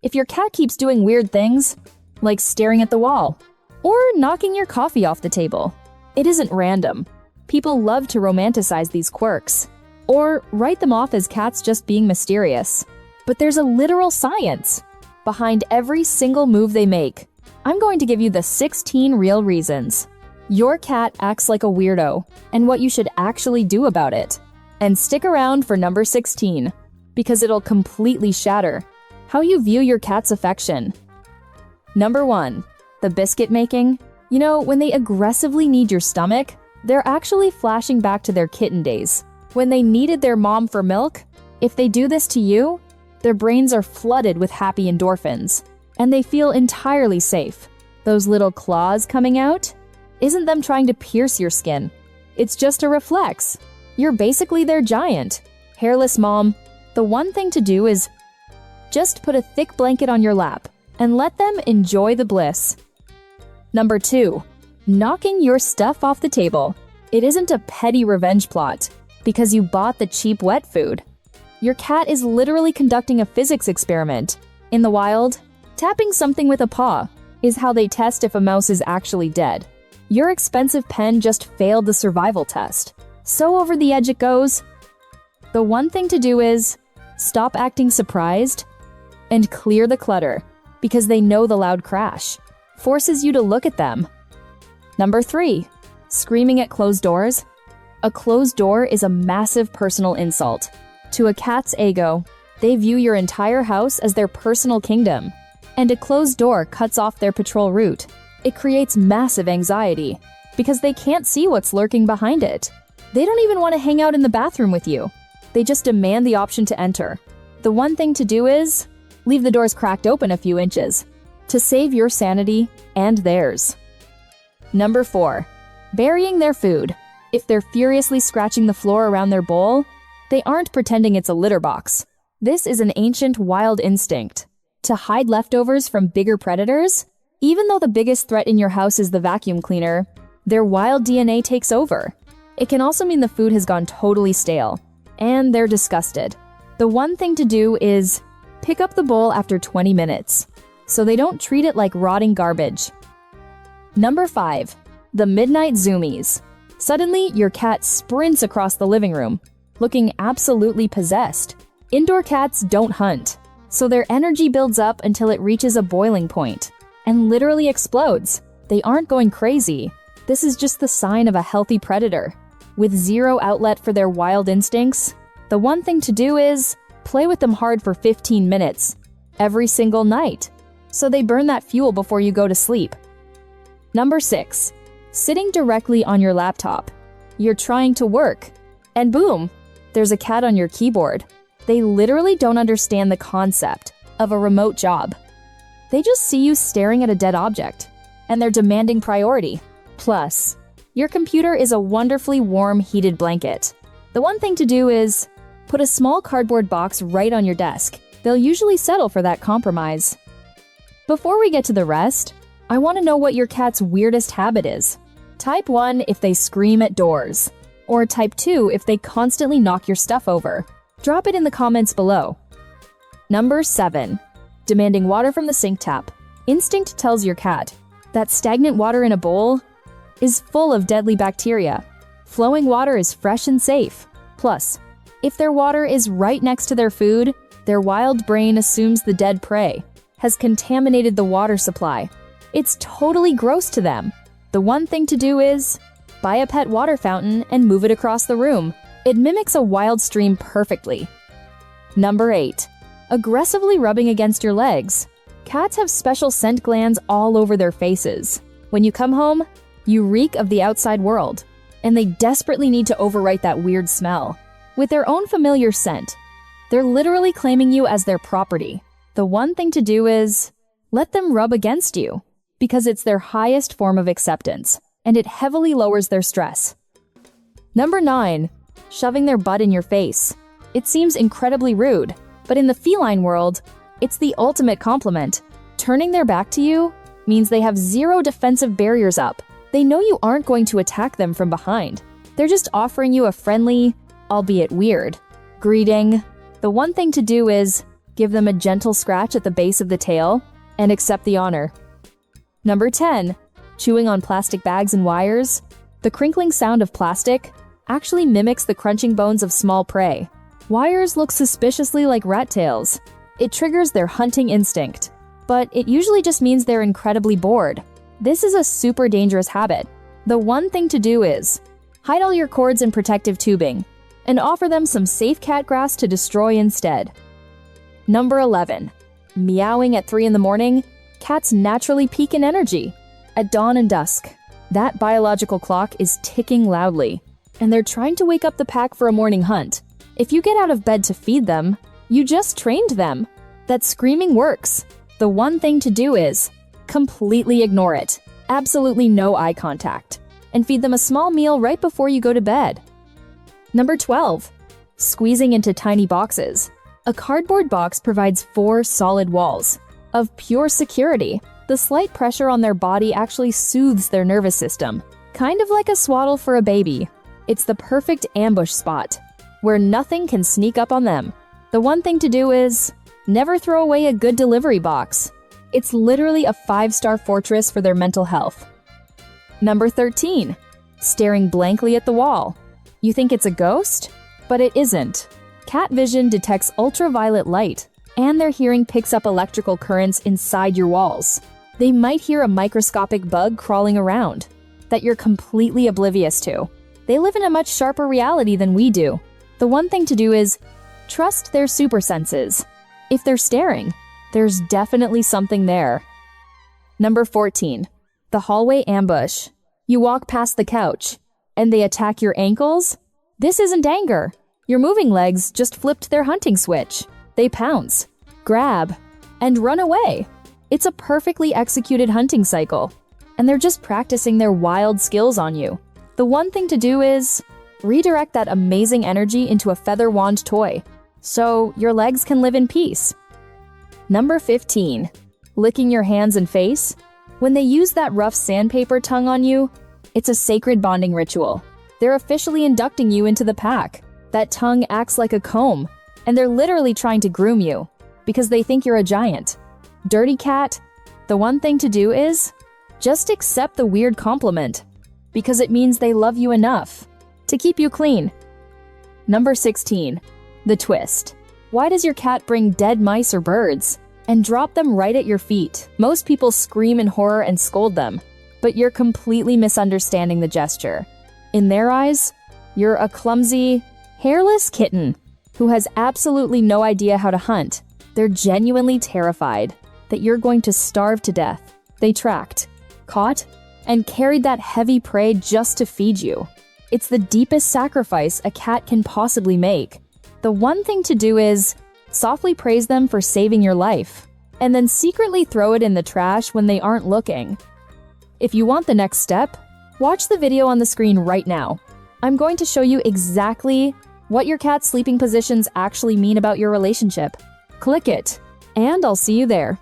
If your cat keeps doing weird things, like staring at the wall, or knocking your coffee off the table, it isn't random. People love to romanticize these quirks, or write them off as cats just being mysterious. But there's a literal science behind every single move they make. I'm going to give you the 16 real reasons your cat acts like a weirdo and what you should actually do about it. And stick around for number 16, because it'll completely shatter how you view your cat's affection. Number 1, the biscuit making. You know, when they aggressively need your stomach, they're actually flashing back to their kitten days, when they needed their mom for milk. If they do this to you, their brains are flooded with happy endorphins, and they feel entirely safe. Those little claws coming out isn't them trying to pierce your skin. It's just a reflex. You're basically their giant, hairless mom. The one thing to do is just put a thick blanket on your lap and let them enjoy the bliss. Number 2, knocking your stuff off the table. It isn't a petty revenge plot because you bought the cheap wet food. Your cat is literally conducting a physics experiment. In the wild, tapping something with a paw is how they test if a mouse is actually dead. Your expensive pen just failed the survival test. So over the edge it goes. The one thing to do is stop acting surprised and clear the clutter, because they know the loud crash forces you to look at them. Number 3, screaming at closed doors. A closed door is a massive personal insult. To a cat's ego, they view your entire house as their personal kingdom, and a closed door cuts off their patrol route. It creates massive anxiety because they can't see what's lurking behind it. They don't even want to hang out in the bathroom with you. They just demand the option to enter. The one thing to do is leave the doors cracked open a few inches to save your sanity and theirs. Number 4, burying their food. If they're furiously scratching the floor around their bowl, they aren't pretending it's a litter box. This is an ancient wild instinct to hide leftovers from bigger predators. Even though the biggest threat in your house is the vacuum cleaner, their wild DNA takes over. It can also mean the food has gone totally stale, and they're disgusted. The one thing to do is pick up the bowl after 20 minutes, so they don't treat it like rotting garbage. Number 5, the midnight zoomies. Suddenly, your cat sprints across the living room, looking absolutely possessed. Indoor cats don't hunt, so their energy builds up until it reaches a boiling point and literally explodes. They aren't going crazy. This is just the sign of a healthy predator. With zero outlet for their wild instincts, the one thing to do is play with them hard for 15 minutes every single night, so they burn that fuel before you go to sleep. Number 6, sitting directly on your laptop. You're trying to work, and boom, there's a cat on your keyboard. They literally don't understand the concept of a remote job. They just see you staring at a dead object, and they're demanding priority. Plus, your computer is a wonderfully warm, heated blanket. The one thing to do is put a small cardboard box right on your desk. They'll usually settle for that compromise. Before we get to the rest, I want to know what your cat's weirdest habit is. Type 1 if they scream at doors, or type 2 if they constantly knock your stuff over. Drop it in the comments below. Number 7, demanding water from the sink tap. Instinct tells your cat that stagnant water in a bowl is full of deadly bacteria. Flowing water is fresh and safe. Plus, if their water is right next to their food, their wild brain assumes the dead prey has contaminated the water supply. It's totally gross to them. The one thing to do is buy a pet water fountain and move it across the room. It mimics a wild stream perfectly. Number 8, aggressively rubbing against your legs. Cats have special scent glands all over their faces. When you come home, you reek of the outside world, and they desperately need to overwrite that weird smell with their own familiar scent. They're literally claiming you as their property. The one thing to do is let them rub against you, because it's their highest form of acceptance, and it heavily lowers their stress. Number 9, shoving their butt in your face. It seems incredibly rude, but in the feline world, it's the ultimate compliment. Turning their back to you means they have zero defensive barriers up. They know you aren't going to attack them from behind. They're just offering you a friendly, albeit weird, greeting. The one thing to do is give them a gentle scratch at the base of the tail, and accept the honor. Number 10. Chewing on plastic bags and wires. The crinkling sound of plastic actually mimics the crunching bones of small prey. Wires look suspiciously like rat tails. It triggers their hunting instinct, but it usually just means they're incredibly bored. This is a super dangerous habit. The one thing to do is hide all your cords in protective tubing and offer them some safe cat grass to destroy instead. Number 11. Meowing at 3 in the morning. Cats naturally peak in energy at dawn and dusk. That biological clock is ticking loudly, and they're trying to wake up the pack for a morning hunt. If you get out of bed to feed them, you just trained them. That screaming works. The one thing to do is completely ignore it. Absolutely no eye contact. And feed them a small meal right before you go to bed. Number 12. Squeezing into tiny boxes. A cardboard box provides 4 solid walls of pure security. The slight pressure on their body actually soothes their nervous system, kind of like a swaddle for a baby. It's the perfect ambush spot, where nothing can sneak up on them. The one thing to do is never throw away a good delivery box. It's literally a 5-star fortress for their mental health. Number 13. Staring blankly at the wall. You think it's a ghost? But it isn't. Cat vision detects ultraviolet light, and their hearing picks up electrical currents inside your walls. They might hear a microscopic bug crawling around that you're completely oblivious to. They live in a much sharper reality than we do. The one thing to do is trust their super senses. If they're staring, there's definitely something there. Number 14. The hallway ambush. You walk past the couch, and they attack your ankles? This isn't anger. Your moving legs just flipped their hunting switch. They pounce, grab, and run away. It's a perfectly executed hunting cycle, and they're just practicing their wild skills on you. The one thing to do is redirect that amazing energy into a feather wand toy, so your legs can live in peace. Number 15. Licking your hands and face. When they use that rough sandpaper tongue on you, it's a sacred bonding ritual. They're officially inducting you into the pack. That tongue acts like a comb, and they're literally trying to groom you because they think you're a giant. Dirty cat, the one thing to do is just accept the weird compliment because it means they love you enough to keep you clean. Number 16. The twist. Why does your cat bring dead mice or birds and drop them right at your feet? Most people scream in horror and scold them, but you're completely misunderstanding the gesture. In their eyes, you're a clumsy, hairless kitten who has absolutely no idea how to hunt. They're genuinely terrified that you're going to starve to death. They tracked, caught, and carried that heavy prey just to feed you. It's the deepest sacrifice a cat can possibly make. The one thing to do is softly praise them for saving your life, and then secretly throw it in the trash when they aren't looking. If you want the next step, watch the video on the screen right now. I'm going to show you exactly what your cat's sleeping positions actually mean about your relationship. Click it, and I'll see you there.